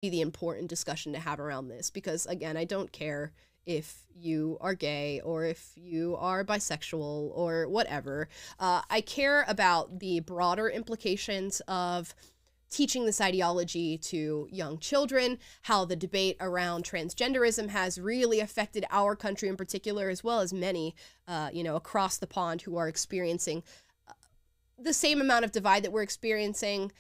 the important discussion to have around this, because again, I don't care if you are gay or if you are bisexual or whatever. I care about the broader implications of teaching this ideology to young children, how the debate around transgenderism has really affected our country in particular, as well as many, across the pond who are experiencing the same amount of divide that we're experiencing,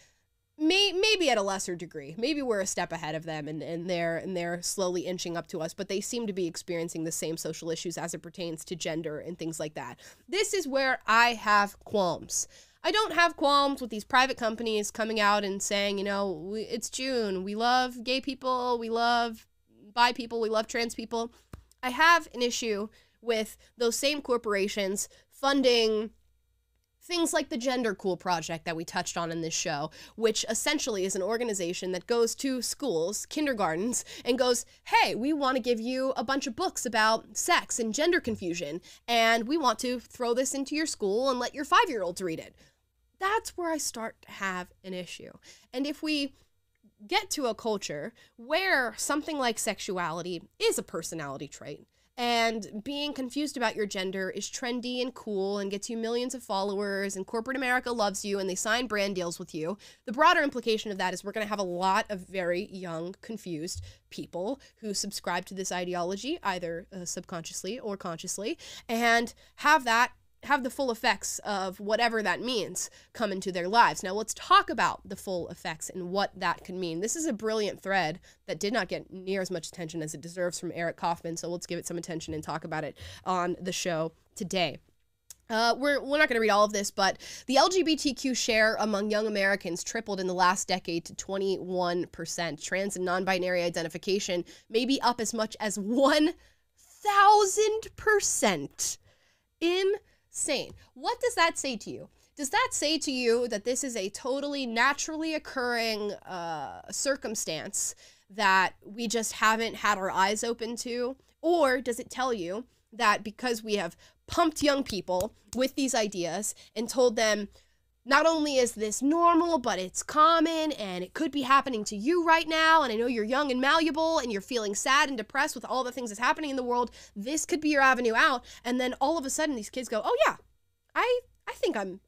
maybe at a lesser degree. Maybe we're a step ahead of them and they're slowly inching up to us, but they seem to be experiencing the same social issues as it pertains to gender and things like that. This is where I have qualms. I don't have qualms with these private companies coming out and saying, it's June, we love gay people, we love bi people, we love trans people. I have an issue with those same corporations funding things like the Gender Cool Project that we touched on in this show, which essentially is an organization that goes to schools, kindergartens, and goes, hey, we want to give you a bunch of books about sex and gender confusion, and we want to throw this into your school and let your 5-year-olds read it. That's where I start to have an issue. And if we get to a culture where something like sexuality is a personality trait, and being confused about your gender is trendy and cool and gets you millions of followers, and corporate America loves you and they sign brand deals with you, the broader implication of that is we're going to have a lot of very young, confused people who subscribe to this ideology, either subconsciously or consciously, and have the full effects of whatever that means come into their lives. Now let's talk about the full effects and what that could mean. This is a brilliant thread that did not get near as much attention as it deserves from Eric Kaufman, so let's give it some attention and talk about it on the show today. We're not going to read all of this, but the LGBTQ share among young Americans tripled in the last decade to 21%. Trans and non-binary identification may be up as much as 1,000%. Insane. What does that say to you? Does that say to you that this is a totally naturally occurring circumstance that we just haven't had our eyes open to? Or does it tell you that because we have pumped young people with these ideas and told them, not only is this normal, but it's common and it could be happening to you right now, and I know you're young and malleable and you're feeling sad and depressed with all the things that's happening in the world, this could be your avenue out, and then all of a sudden these kids go, oh yeah, I think I'm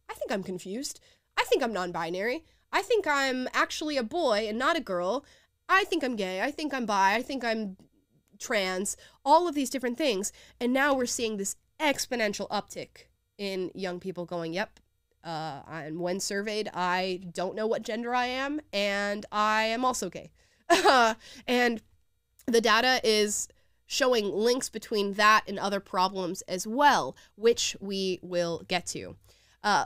confused. I think I'm non-binary. I think I'm actually a boy and not a girl. I think I'm gay. I think I'm bi. I think I'm trans. All of these different things. And now we're seeing this exponential uptick in young people going, yep, and when surveyed, I don't know what gender I am, and I am also gay. And the data is showing links between that and other problems as well, which we will get to.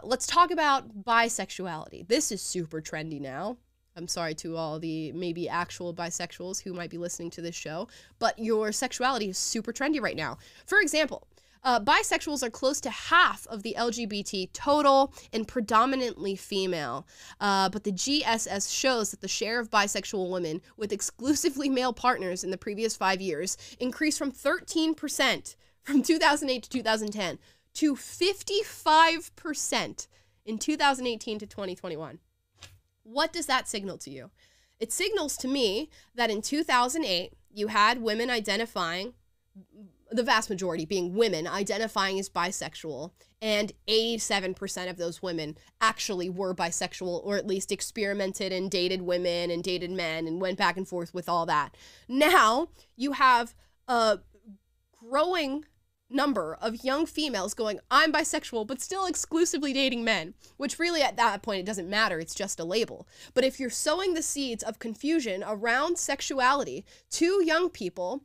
Let's talk about bisexuality. This is super trendy now. I'm sorry to all the maybe actual bisexuals who might be listening to this show, but your sexuality is super trendy right now. For example, bisexuals are close to half of the LGBT total and predominantly female. But the GSS shows that the share of bisexual women with exclusively male partners in the previous 5 years increased from 13% from 2008 to 2010 to 55% in 2018 to 2021. What does that signal to you? It signals to me that in 2008, you had women identifying, the vast majority being women identifying as bisexual, and 87% of those women actually were bisexual, or at least experimented and dated women and dated men and went back and forth with all that. Now you have a growing number of young females going, I'm bisexual, but still exclusively dating men, which really at that point, it doesn't matter. It's just a label. But if you're sowing the seeds of confusion around sexuality to young people,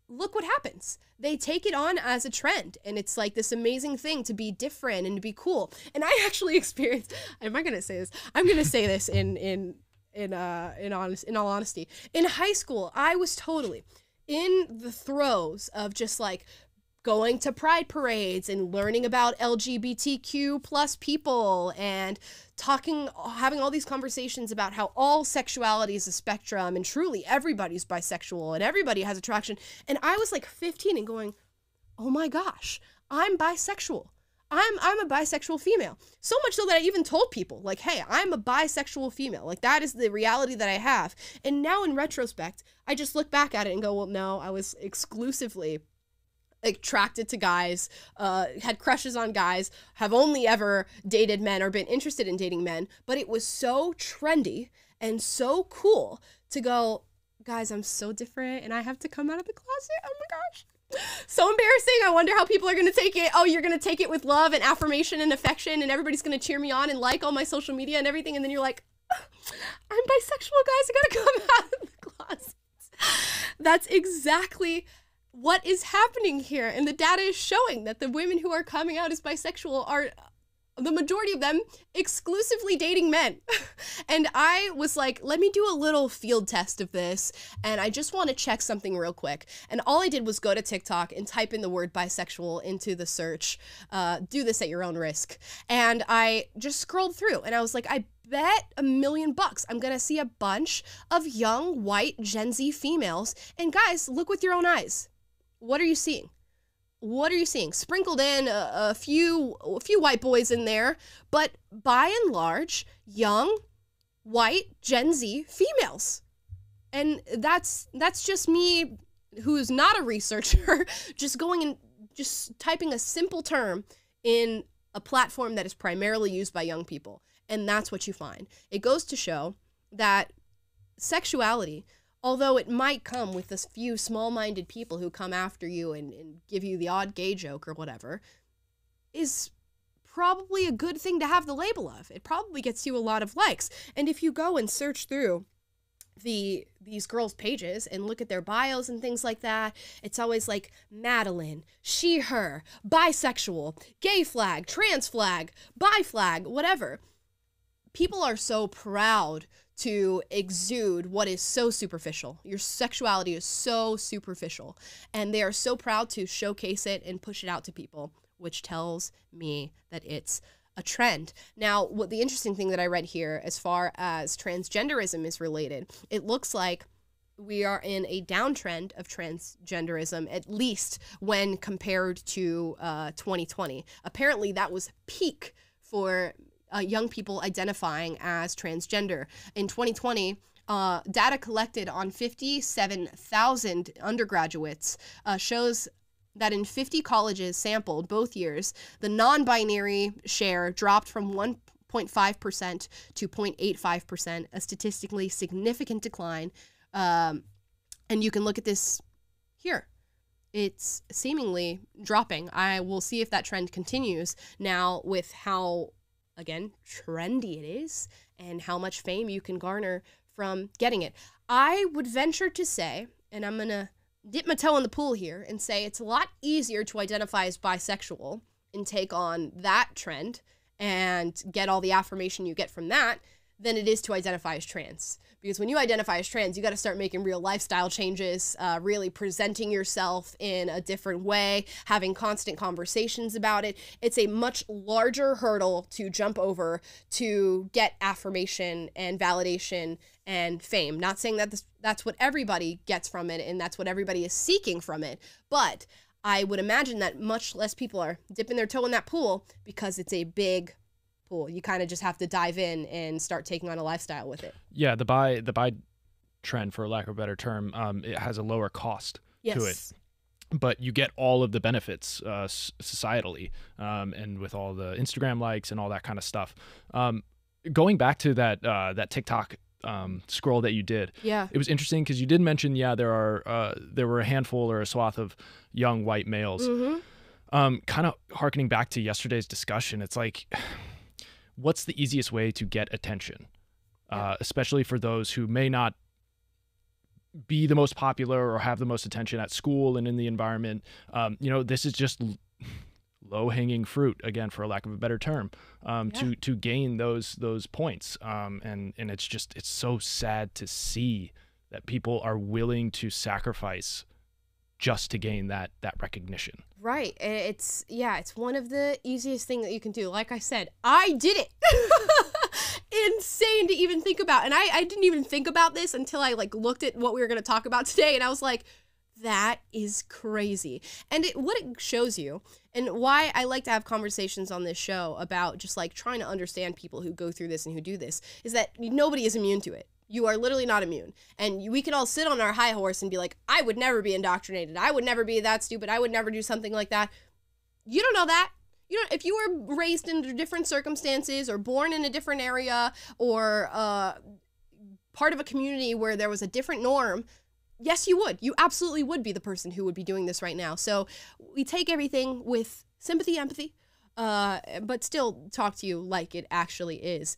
look what happens. They take it on as a trend, and it's like this amazing thing to be different and to be cool. And I actually experienced, am I going to say this? I'm going to say this in all honesty. In high school, I was totally in the throes of just like going to pride parades and learning about LGBTQ plus people and having all these conversations about how all sexuality is a spectrum and truly everybody's bisexual and everybody has attraction. And I was like 15 and going, oh my gosh, I'm bisexual. I'm a bisexual female. So much so that I even told people, like, hey, I'm a bisexual female. Like, that is the reality that I have. And now in retrospect, I just look back at it and go, well, no, I was exclusively attracted to guys, had crushes on guys, have only ever dated men or been interested in dating men. But it was so trendy and so cool to go, guys, I'm so different and I have to come out of the closet. Oh my gosh. So embarrassing. I wonder how people are going to take it. Oh, you're going to take it with love and affirmation and affection, and everybody's going to cheer me on and like all my social media and everything. And then you're like, I'm bisexual, guys. I got to come out of the closet. That's exactly what is happening here. And the data is showing that the women who are coming out as bisexual are, the majority of them, exclusively dating men. And I was like, let me do a little field test of this. And I just want to check something real quick. And all I did was go to TikTok and type in the word bisexual into the search. Do this at your own risk. And I just scrolled through and I was like, I bet $1 million I'm going to see a bunch of young white Gen Z females. And guys, look with your own eyes. What are you seeing? What are you seeing? Sprinkled in a few white boys in there, but by and large, young, white, Gen Z females. And that's just me, who's not a researcher, just going and just typing a simple term in a platform that is primarily used by young people. And that's what you find. It goes to show that sexuality, although it might come with a few small-minded people who come after you and give you the odd gay joke or whatever, is probably a good thing to have the label of. It probably gets you a lot of likes. And if you go and search through these girls' pages and look at their bios and things like that, it's always like Madeline, she, her, bisexual, gay flag, trans flag, bi flag, whatever. People are so proud to exude what is so superficial. Your sexuality is so superficial. And they are so proud to showcase it and push it out to people, which tells me that it's a trend. Now, what the interesting thing that I read here, as far as transgenderism is related, it looks like we are in a downtrend of transgenderism, at least when compared to 2020. Apparently, that was peak for young people identifying as transgender. In 2020, data collected on 57,000 undergraduates shows that in 50 colleges sampled both years, the non-binary share dropped from 1.5% to 0.85%, a statistically significant decline. And you can look at this here. It's seemingly dropping. I will see if that trend continues now with how, again, trendy it is and how much fame you can garner from getting it. I would venture to say, and I'm going to dip my toe in the pool here and say it's a lot easier to identify as bisexual and take on that trend and get all the affirmation you get from that than it is to identify as trans. Because when you identify as trans, you got to start making real lifestyle changes, really presenting yourself in a different way, having constant conversations about it. It's a much larger hurdle to jump over to get affirmation and validation and fame. Not saying that that's what everybody gets from it and that's what everybody is seeking from it, but I would imagine that much less people are dipping their toe in that pool because it's a big pool. You kind of just have to dive in and start taking on a lifestyle with it. Yeah, the bi trend, for lack of a better term, it has a lower cost to it, but you get all of the benefits societally, and with all the Instagram likes and all that kind of stuff. Going back to that TikTok scroll that you did, it was interesting because you did mention, there were a handful or a swath of young white males. Kind of harkening back to yesterday's discussion, it's like, what's the easiest way to get attention, especially for those who may not be the most popular or have the most attention at school and in the environment? This is just low-hanging fruit, again, for lack of a better term, to gain those points. And it's so sad to see that people are willing to sacrifice just to gain that recognition. Right. It's one of the easiest things that you can do. Like I said, I did it. Insane to even think about. And I didn't even think about this until I looked at what we were going to talk about today. And I was like, That is crazy. And what it shows you, and why I like to have conversations on this show about just like trying to understand people who go through this and who do this, is that nobody is immune to it. You are literally not immune. And we can all sit on our high horse and be like, I would never be indoctrinated. I would never be that stupid. I would never do something like that. You don't know that. You know, if you were raised under different circumstances or born in a different area or part of a community where there was a different norm, yes, you would. You absolutely would be the person who would be doing this right now. So we take everything with sympathy, empathy, but still talk to you like it actually is.